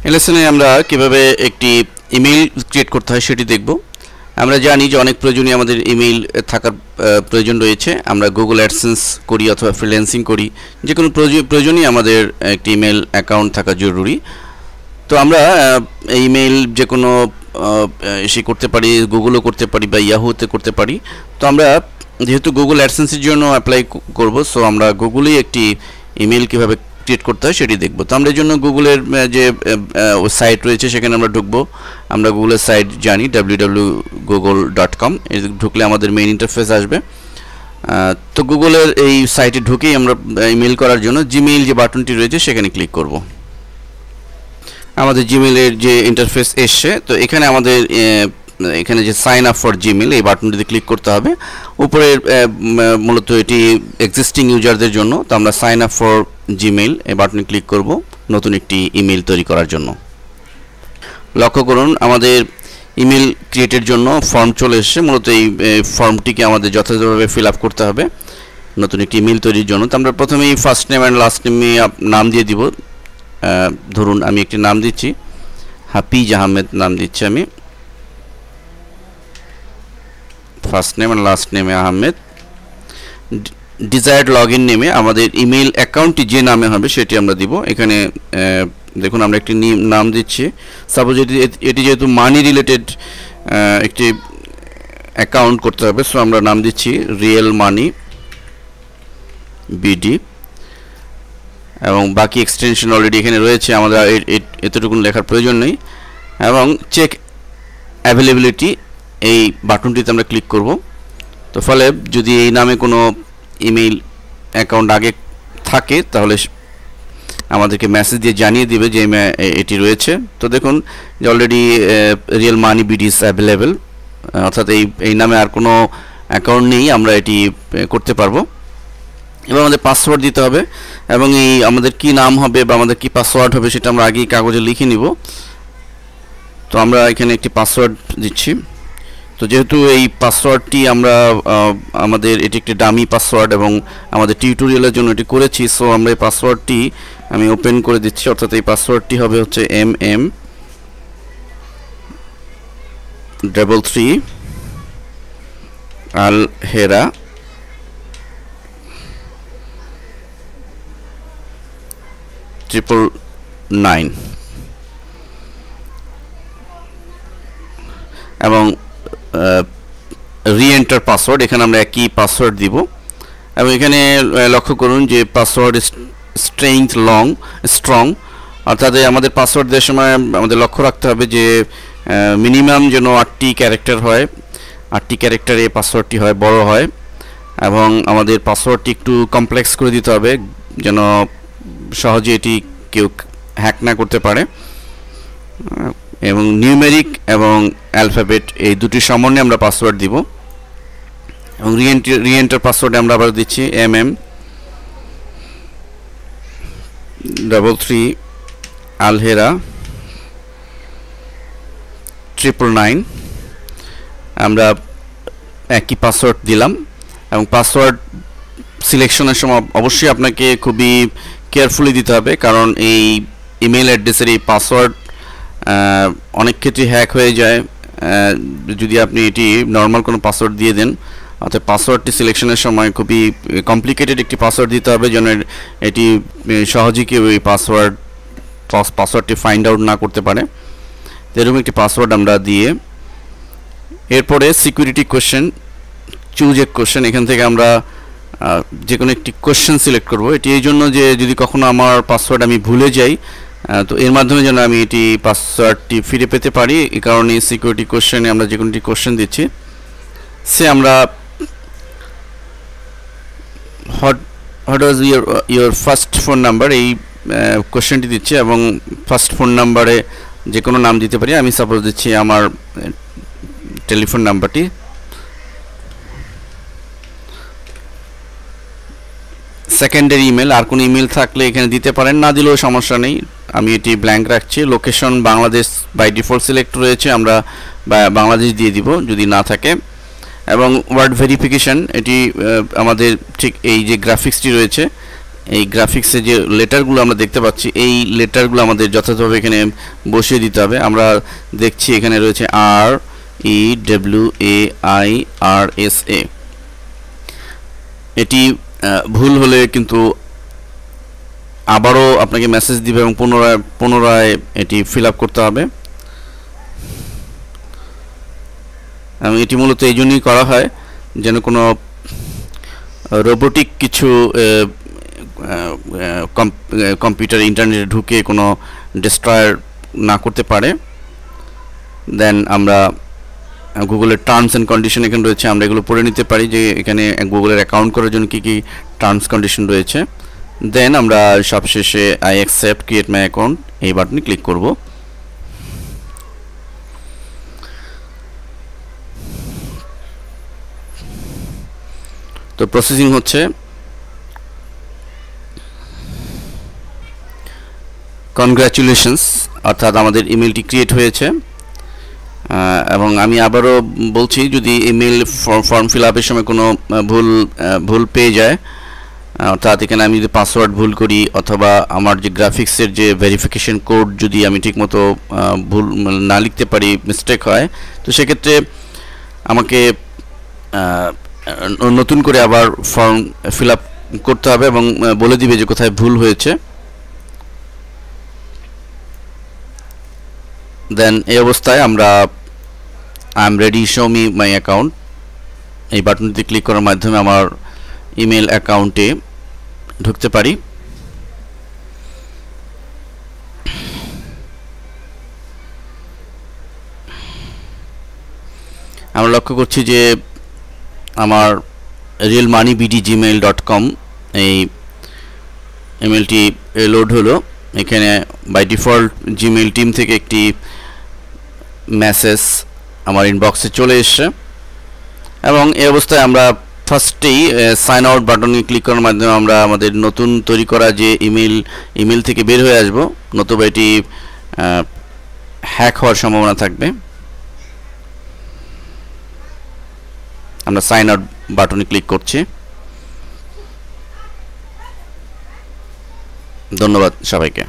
এই লেসনে আমরা কিভাবে একটি ইমেইল ক্রিয়েট করতে হয় সেটি দেখব। আমরা জানি যে অনেক প্রয়োজনীয় আমাদের ইমেইল থাকার প্রয়োজন রয়েছে। আমরা গুগল অ্যাডসেন্স করি অথবা ফ্রিল্যান্সিং করি, যে কোনো প্রয়োজনই আমাদের একটি ইমেইল অ্যাকাউন্ট থাকা জরুরি। তো আমরা ইমেইল যে কোনো এসে করতে পারি, গুগলও করতে পারি বা ইয়াহুতে করতে পারি। তো আমরা যেহেতু গুগল অ্যাডসেন্সের জন্য অ্যাপ্লাই করব, সো আমরা গুগলেই একটি ইমেইল কীভাবে ক্রিয়েট করতে হয় সেটি দেখব। তো আমরা এর জন্য গুগলের যে সাইট রয়েছে সেখানে আমরা ঢুকবো। আমরা গুগলের সাইট জানি www.google.com, ঢুকলে আমাদের মেইন ইন্টারফেস আসবে। তো গুগলের এই সাইটে ঢুকেই আমরা ইমেইল করার জন্য জিমেইল যে বাটনটি রয়েছে সেখানে ক্লিক করব। আমাদের জিমেইলের যে ইন্টারফেস এসছে, তো এখানে আমাদের এখানে যে সাইন আপ ফর জিমেইল এই বাটনটিতে ক্লিক করতে হবে। উপরে মূলত এটি এক্সিস্টিং ইউজারদের জন্য। তো আমরা সাইন আপ ফর জিমেইল এই বাটনে ক্লিক করব নতুন একটি ইমেইল তৈরি করার জন্য। লক্ষ্য করুন আমাদের ইমেইল ক্রিয়েটের জন্য ফর্ম চলে এসেছে। মূলত এই ফর্মটিকে আমাদের যথাযথভাবে ফিল আপ করতে হবে নতুন একটি ইমেইল তৈরির জন্য। তো আমরা প্রথমেই ফার্স্ট নেম অ্যান্ড লাস্ট নেমে নাম দিয়ে দিব। ধরুন আমি একটি নাম দিচ্ছি, হাফিজ আহমেদ নাম দিচ্ছি আমি। ফার্স্ট নেম অ্যান্ড লাস্ট নেমে আহমেদ। ডিজায়ার্ড লগ ইন নেমে আমাদের ইমেইল অ্যাকাউন্টটি যে নামে হবে সেটি আমরা দিব। এখানে দেখুন আমরা একটি নাম দিচ্ছি। সাপোজ এটি যেহেতু মানি রিলেটেড একটি অ্যাকাউন্ট করতে হবে, সো আমরা নাম দিচ্ছি রিয়েল মানি বিডি, এবং বাকি এক্সটেনশন অলরেডি এখানে রয়েছে, আমাদের এতটুকু লেখার প্রয়োজন নেই। এবং চেক অ্যাভেলেবিলিটি এই বাটনটিতে আমরা ক্লিক করব। তো ফলে যদি এই নামে কোনো ইমেইল অ্যাকাউন্ট আগে থাকে তাহলে আমাদেরকে মেসেজ দিয়ে জানিয়ে দিবে যে এটি রয়েছে। তো দেখুন যে already real money BD is available, অর্থাৎ এই নামে আর কোনো অ্যাকাউন্ট নেই, আমরা এটি করতে পারবো। এবং আমাদের পাসওয়ার্ড দিতে হবে, এবং এই আমাদের কি নাম হবে বা আমাদের কি পাসওয়ার্ড হবে সেটা আমরা আগেই কাগজে লিখে নিব। তো আমরা এখানে একটি পাসওয়ার্ড দিচ্ছি। তো যেহেতু এই পাসওয়ার্ডটি আমরা আমাদের এটি একটি ডামি পাসওয়ার্ড এবং আমাদের টিউটোরিয়ালের জন্য এটি করেছি, সো আমরা এই পাসওয়ার্ডটি আমি ওপেন করে দিচ্ছি। অর্থাৎ এই পাসওয়ার্ডটি হবে হচ্ছে MM33 আলহেরা 999 এবং রি-এন্টার পাসওয়ার্ড। এখানে আমরা একই পাসওয়ার্ড দিব। এবং এখানে লক্ষ্য করুন যে পাসওয়ার্ড স্ট্রং, অর্থাৎ আমাদের পাসওয়ার্ড দেওয়ার সময় আমাদের লক্ষ্য রাখতে হবে যে মিনিমাম যেন 8টি ক্যারেক্টার হয়, 8টি ক্যারেক্টারে পাসওয়ার্ডটি হয় বড় হয়, এবং আমাদের পাসওয়ার্ডটি একটু কমপ্লেক্স করে দিতে হবে যেন সহজে এটি কেউ হ্যাক না করতে পারে। এবং নিউমেরিক এবং অ্যালফাবেট এই দুটি সমন্বয়ে আমরা পাসওয়ার্ড দিব। এবং রি-এন্টার পাসওয়ার্ডে আমরা আবার দিচ্ছি MM33 আলহেরা 999। আমরা একই পাসওয়ার্ড দিলাম। এবং পাসওয়ার্ড সিলেকশনের সময় অবশ্যই আপনাকে খুবই কেয়ারফুলি দিতে হবে, কারণ এই ইমেল অ্যাড্রেসের এই পাসওয়ার্ড অনেক ক্ষেত্রে হ্যাক হয়ে যায় যদি আপনি এটি নর্মাল কোনো পাসওয়ার্ড দিয়ে দেন। অর্থাৎ পাসওয়ার্ডটি সিলেকশনের সময় খুবই কমপ্লিকেটেড একটি পাসওয়ার্ড দিতে হবে যেন এটি সহজেই কেউ এই পাসওয়ার্ডটি ফাইন্ড আউট না করতে পারে। এরকম একটি পাসওয়ার্ড আমরা দিয়ে এরপরে security question, choose a question, এখান থেকে আমরা যে কোনো একটি কোশ্চেন সিলেক্ট করব। এটি এই জন্য যে যদি কখনো আমার পাসওয়ার্ড আমি ভুলে যাই, তো এর মাধ্যমে যেন আমি এটি পাসওয়ার্ডটি ফিরে পেতে পারি, এই কারণে সিকিউরিটি কোশ্চেনে আমরা যে কোনো একটি কোশ্চেন দিচ্ছি। সে আমরা what was your first phone number এই কোশ্চেনটি দিচ্ছি, এবং ফার্স্ট ফোন নাম্বারে যে কোনো নাম দিতে পারি। আমি সাপোজ দিচ্ছি আমার টেলিফোন নাম্বারটি। সেকেন্ডারি ইমেল, আর কোনো ইমেল থাকলে এখানে দিতে পারেন, না দিলেও সমস্যা নেই, আমি এটি ব্ল্যাঙ্ক রাখছি। Location Bangladesh by default select রয়েছে, আমরা বাংলাদেশ দিয়ে দিব যদি না থাকে। এবং ওয়ার্ড ভেরিফিকেশন, এটি আমাদের ঠিক এই যে গ্রাফিক্সটি রয়েছে এই গ্রাফিক্সে যে লেটারগুলো আমরা দেখতে পাচ্ছি এই লেটারগুলো আমাদের যথাযথভাবে এখানে বসিয়ে দিতে হবে। আমরা দেখছি এখানে রয়েছে REWAIRSA, এটি ভুল হলে কিন্তু আবারও আপনাকে মেসেজ দিবে এবং পুনরায় এটি ফিল আপ করতে হবে। এবং এটি মূলত এই জন্যই করা হয় যেন কোনো রোবোটিক কিছু কম্পিউটার ইন্টারনেটে ঢুকে কোনো ডিস্ট্রয়ার না করতে পারে। দেন আমরা গুগলের টার্মস অ্যান্ড কন্ডিশন এখানে রয়েছে, আমরা এগুলো পড়ে নিতে পারি যে এখানে গুগলের অ্যাকাউন্ট করার জন্য কী কী টার্মস কন্ডিশন রয়েছে। দেন আমরা সবশেষে I accept create my account এই বাটনে ক্লিক করব। তো প্রসেসিং হচ্ছে। কনগ্রাচুলেশনস, অর্থাৎ আমাদের ইমেলটি ক্রিয়েট হয়েছে। এবং আমি আবারও বলছি, যদি ইমেল ফর্ম ফিল আপের সময় কোনো ভুল পেয়ে যায়, অর্থাৎ এখানে আমি যদি পাসওয়ার্ড ভুল করি অথবা আমার যে গ্রাফিক্সের যে ভেরিফিকেশন কোড যদি আমি ঠিকমতো ভুল না লিখতে পারি, মিস্টেক হয়, তো সেক্ষেত্রে আমাকে নতুন করে আবার ফর্ম ফিল আপ করতে হবে এবং বলে দিবে যে কোথায় ভুল হয়েছে। দেন এই অবস্থায় আমরা I am ready show me my account এই বাটনটিতে ক্লিক করার মাধ্যমে আমার ইমেল অ্যাকাউন্টে ঢুকতে পারি। আমরা লক্ষ্য করছি যে আমার realmoneybd@gmail.com এই ইমেলটি লোড হলো। এখানে বাই ডিফল্ট জিমেইল টিম থেকে একটি মেসেজ আমার ইনবক্সে চলে এসছে এবং এই অবস্থায় আমরা ফার্স্টেই সাইন আউট বাটনে ক্লিক করার মাধ্যমে আমরা আমাদের নতুন তৈরি করা যে ইমেল থেকে বের হয়ে আসব, নতুবা এটি হ্যাক হওয়ার সম্ভাবনা থাকবে। আমরা সাইন আউট বাটনে ক্লিক করছি। ধন্যবাদ সবাইকে।